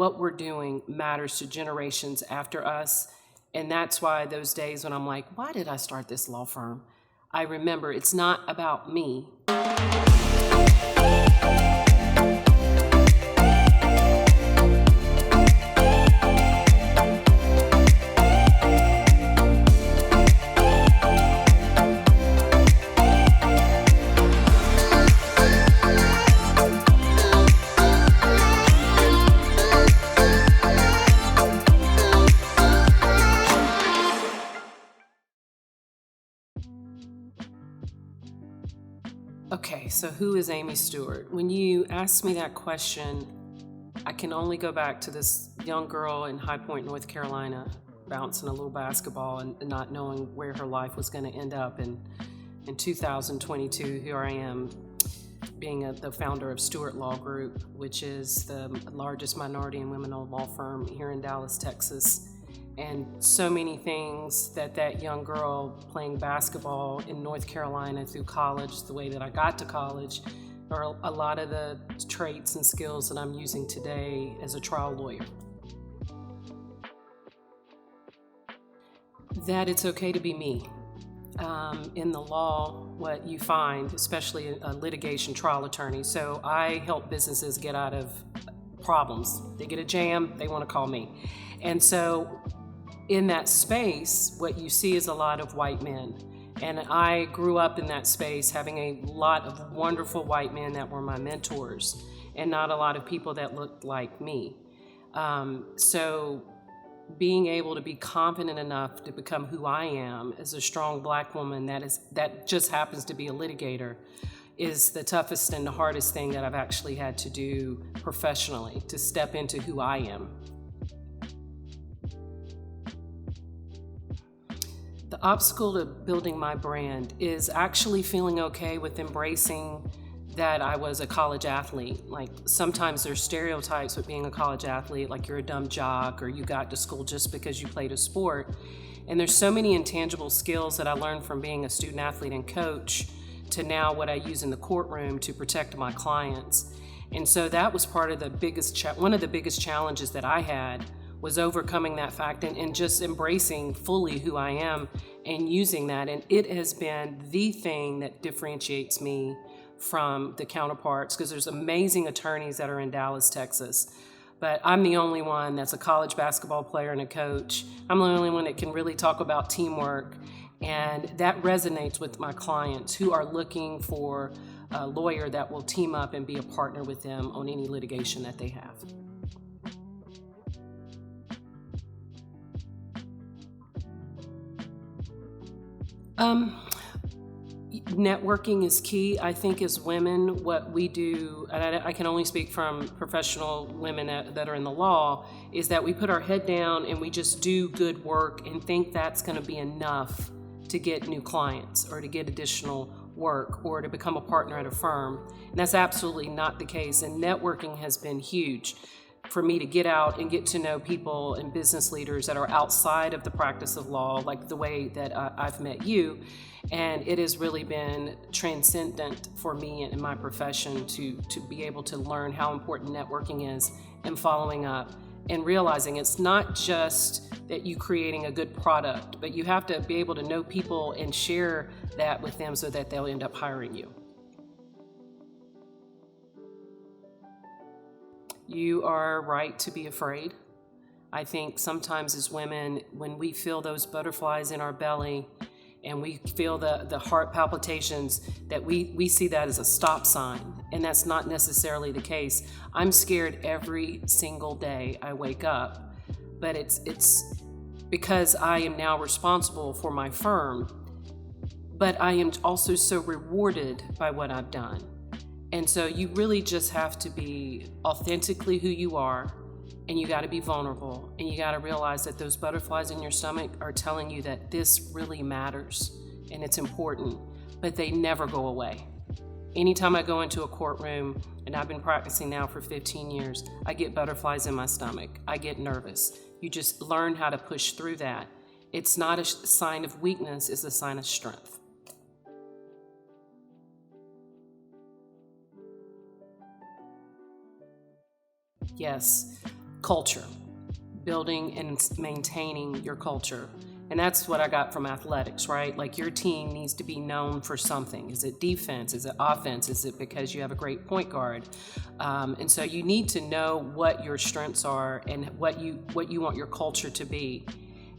what we're doing matters to generations after us. And that's why those days when I'm like, why did I start this law firm? I remember it's not about me. Okay, so who is Amy Stewart? When you ask me that question, I can only go back to this young girl in High Point, North Carolina, bouncing a little basketball and not knowing where her life was going to end up. And in 2022, here I am, being the founder of Stewart Law Group, which is the largest minority and women-owned law firm here in Dallas, Texas. And so many things that young girl playing basketball in North Carolina through college, the way that I got to college, are a lot of the traits and skills that I'm using today as a trial lawyer. That it's okay to be me. In the law, what you find, especially a litigation trial attorney, so I help businesses get out of problems. They get a jam, they want to call me. And so in that space, what you see is a lot of white men. And I grew up in that space having a lot of wonderful white men that were my mentors and not a lot of people that looked like me. So being able to be confident enough to become who I am as a strong Black woman that just happens to be a litigator is the toughest and the hardest thing that I've actually had to do professionally, to step into who I am. The obstacle to building my brand is actually feeling okay with embracing that I was a college athlete. Like sometimes there's stereotypes with being a college athlete, like you're a dumb jock or you got to school just because you played a sport. And there's so many intangible skills that I learned from being a student athlete and coach to now what I use in the courtroom to protect my clients. And so that was part of the one of the biggest challenges that I had, was overcoming that fact and just embracing fully who I am and using that. And it has been the thing that differentiates me from the counterparts, because there's amazing attorneys that are in Dallas, Texas. But I'm the only one that's a college basketball player and a coach. I'm the only one that can really talk about teamwork. And that resonates with my clients who are looking for a lawyer that will team up and be a partner with them on any litigation that they have. Networking is key. I think as women, what we do, and I can only speak from professional women that are in the law, is that we put our head down and we just do good work and think that's going to be enough to get new clients or to get additional work or to become a partner at a firm. And that's absolutely not the case. And networking has been huge for me to get out and get to know people and business leaders that are outside of the practice of law, like the way that I've met you. And it has really been transcendent for me in my profession to be able to learn how important networking is and following up and realizing it's not just that you creating a good product, but you have to be able to know people and share that with them so that they'll end up hiring you. You are right to be afraid. I think sometimes as women, when we feel those butterflies in our belly and we feel the heart palpitations, that we see that as a stop sign, and that's not necessarily the case. I'm scared every single day I wake up, but it's because I am now responsible for my firm, but I am also so rewarded by what I've done. And so you really just have to be authentically who you are, and you got to be vulnerable, and you got to realize that those butterflies in your stomach are telling you that this really matters and it's important, but they never go away. Anytime I go into a courtroom, and I've been practicing now for 15 years, I get butterflies in my stomach. I get nervous. You just learn how to push through that. It's not a sign of weakness, it's a sign of strength. Yes, culture, building and maintaining your culture. And that's what I got from athletics, right? Like your team needs to be known for something. Is it defense? Is it offense? Is it because you have a great point guard? And so you need to know what your strengths are and what you want your culture to be.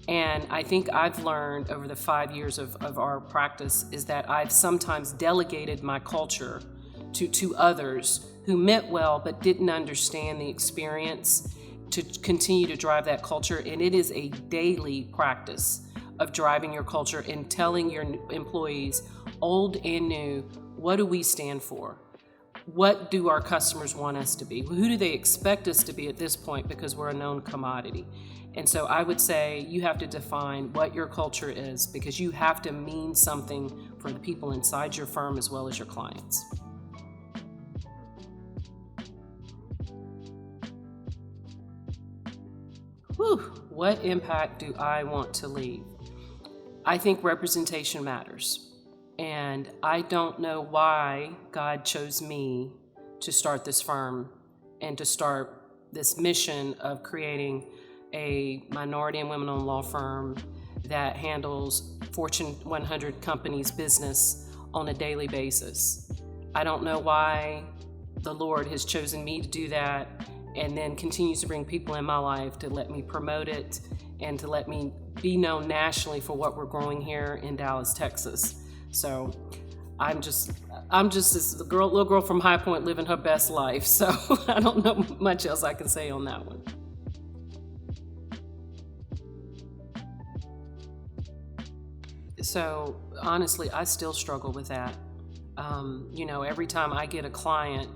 And I think I've learned over the 5 years of our practice is that I've sometimes delegated my culture to others who meant well but didn't understand the experience to continue to drive that culture. And it is a daily practice of driving your culture and telling your employees, old and new, what do we stand for? What do our customers want us to be? Who do they expect us to be at this point, because we're a known commodity? And so I would say you have to define what your culture is, because you have to mean something for the people inside your firm as well as your clients. Whew, what impact do I want to leave? I think representation matters. And I don't know why God chose me to start this firm and to start this mission of creating a minority and women-owned law firm that handles Fortune 100 companies' business on a daily basis. I don't know why the Lord has chosen me to do that, and then continues to bring people in my life to let me promote it and to let me be known nationally for what we're growing here in Dallas, Texas. So I'm just this little girl from High Point living her best life. So I don't know much else I can say on that one. So honestly, I still struggle with that. Every time I get a client,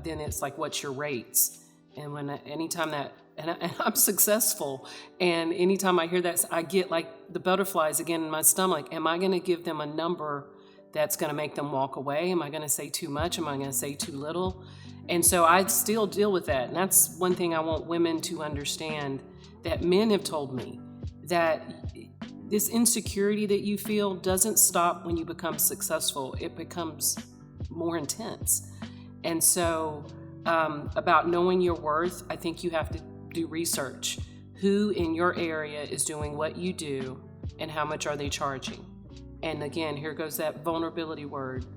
then it's like, what's your rates? And anytime that, and I'm successful, and anytime I hear that, I get like the butterflies again in my stomach. Am I going to give them a number that's going to make them walk away? Am I going to say too much? Am I going to say too little? And so I still deal with that. And that's one thing I want women to understand, that men have told me that this insecurity that you feel doesn't stop when you become successful. It becomes more intense. And so about knowing your worth, I think you have to do research. Who in your area is doing what you do, and how much are they charging? And again, here goes that vulnerability word.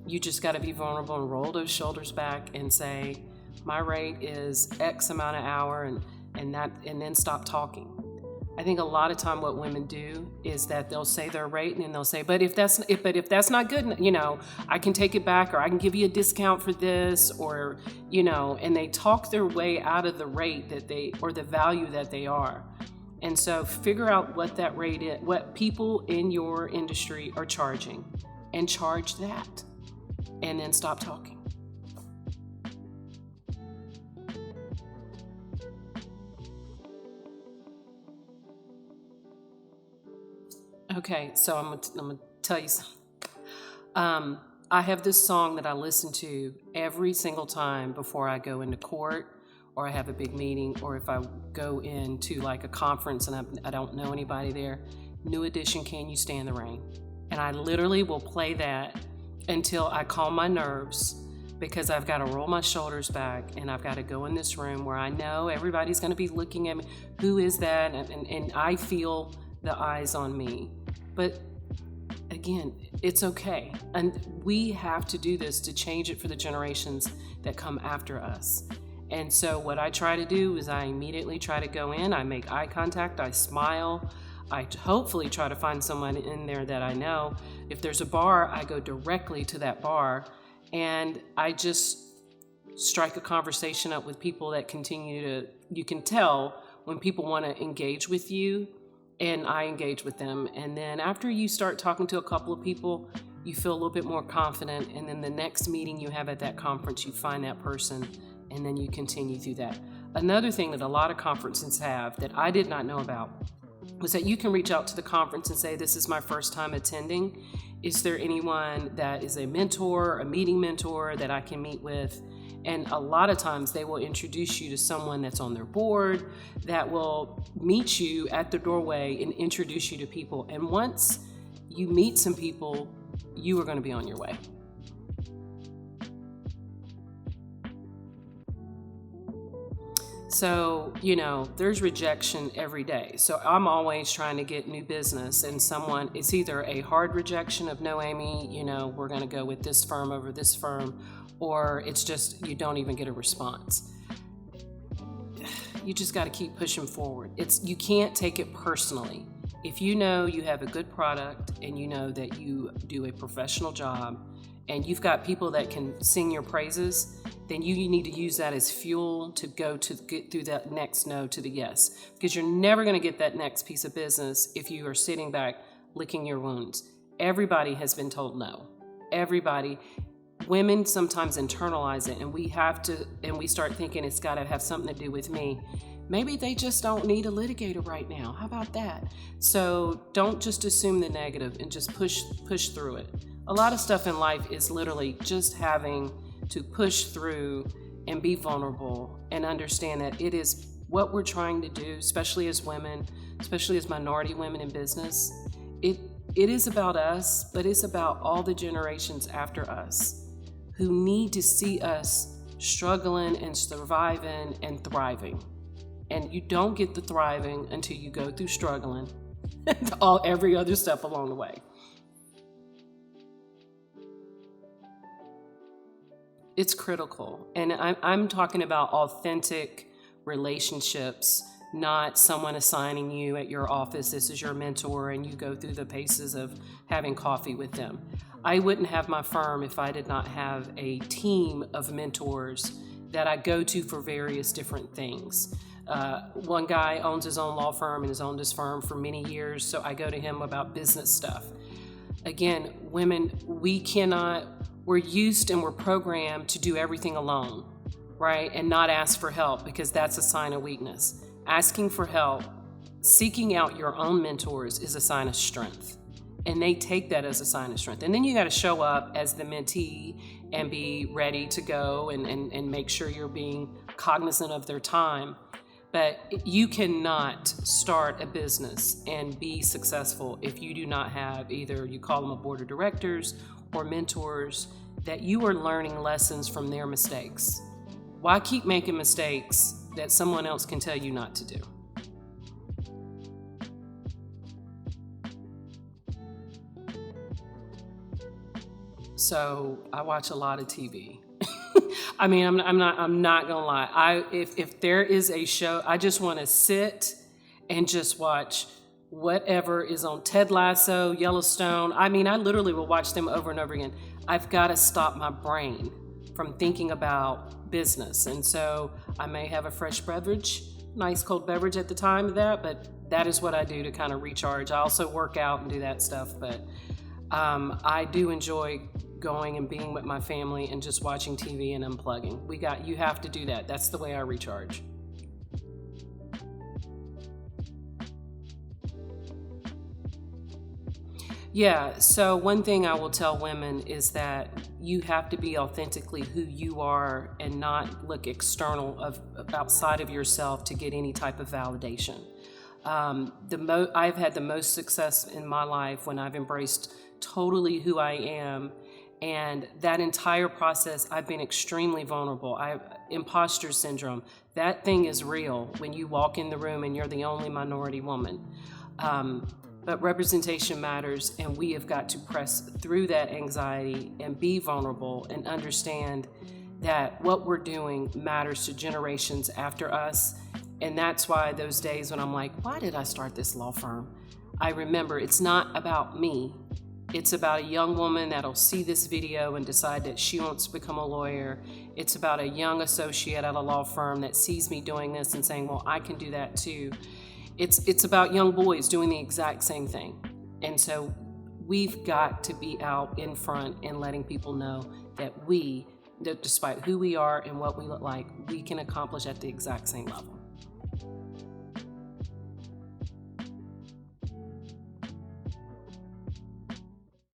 You just got to be vulnerable and roll those shoulders back and say, my rate is X amount an hour, and then stop talking. I think a lot of time what women do is that they'll say their rate, and then they'll say, but if that's not good, I can take it back, or I can give you a discount for this, or, and they talk their way out of the rate or the value that they are. And so figure out what that rate is, what people in your industry are charging, and charge that, and then stop talking. Okay, so I'm gonna tell you something. I have this song that I listen to every single time before I go into court, or I have a big meeting, or if I go into like a conference and I don't know anybody there. New edition, Can You Stand the Rain? And I literally will play that until I calm my nerves, because I've got to roll my shoulders back, and I've got to go in this room where I know everybody's going to be looking at me. Who is that? And I feel the eyes on me. But again, it's okay. And we have to do this to change it for the generations that come after us. And so what I try to do is I immediately try to go in, I make eye contact, I smile, I hopefully try to find someone in there that I know. If there's a bar, I go directly to that bar, and I just strike a conversation up with people that you can tell when people want to engage with you, and I engage with them. And then after you start talking to a couple of people, you feel a little bit more confident, and then the next meeting you have at that conference, you find that person, and then you continue through that. Another thing that a lot of conferences have that I did not know about was that you can reach out to the conference and say, this is my first time attending. Is there anyone that is a mentor, a meeting mentor that I can meet with? And a lot of times they will introduce you to someone that's on their board that will meet you at the doorway and introduce you to people. And once you meet some people, you are going to be on your way. So, there's rejection every day. So I'm always trying to get new business, and it's either a hard rejection of no, Amy, we're going to go with this firm over this firm, or it's just you don't even get a response. You just got to keep pushing forward. You can't take it personally. If you know you have a good product and you know that you do a professional job and you've got people that can sing your praises, then you need to use that as fuel to get through that next no to the yes. Because you're never going to get that next piece of business if you are sitting back licking your wounds. Everybody has been told no. Everybody. Women sometimes internalize it, and we start thinking it's got to have something to do with me. Maybe they just don't need a litigator right now. How about that? So don't just assume the negative and just push through it. A lot of stuff in life is literally just having to push through and be vulnerable and understand that it is what we're trying to do, especially as women, especially as minority women in business. It is about us, but it's about all the generations after us who need to see us struggling and surviving and thriving. And you don't get the thriving until you go through struggling and every other step along the way. It's critical. And I'm talking about authentic relationships, not someone assigning you at your office, this is your mentor, and you go through the paces of having coffee with them. I wouldn't have my firm if I did not have a team of mentors that I go to for various different things. One guy owns his own law firm and has owned his firm for many years, so I go to him about business stuff. Again, women, we're used and we're programmed to do everything alone, right? And not ask for help, because that's a sign of weakness. Asking for help, seeking out your own mentors is a sign of strength. And they take that as a sign of strength. And then you got to show up as the mentee and be ready to go and make sure you're being cognizant of their time. But you cannot start a business and be successful if you do not have either, you call them a board of directors or mentors, that you are learning lessons from their mistakes. Why keep making mistakes that someone else can tell you not to do? So I watch a lot of TV. I mean, I'm not gonna lie. If there is a show, I just want to sit and just watch whatever is on. Ted Lasso, Yellowstone. I mean, I literally will watch them over and over again. I've got to stop my brain from thinking about business, and so I may have a fresh beverage, nice cold beverage at the time of that, but that is what I do to kind of recharge. I also work out and do that stuff, but I do enjoy going and being with my family and just watching TV and unplugging. You have to do that. That's the way I recharge. Yeah, so one thing I will tell women is that you have to be authentically who you are and not look external outside of yourself to get any type of validation. I've had the most success in my life when I've embraced totally who I am, and that entire process I've been extremely vulnerable. Imposter syndrome, that thing is real when you walk in the room and you're the only minority woman. But representation matters, and we have got to press through that anxiety and be vulnerable and understand that what we're doing matters to generations after us. And that's why those days when I'm like, why did I start this law firm? I remember it's not about me. It's about a young woman that'll see this video and decide that she wants to become a lawyer. It's about a young associate at a law firm that sees me doing this and saying, well, I can do that too. It's about young boys doing the exact same thing. And so we've got to be out in front and letting people know that despite who we are and what we look like, we can accomplish at the exact same level.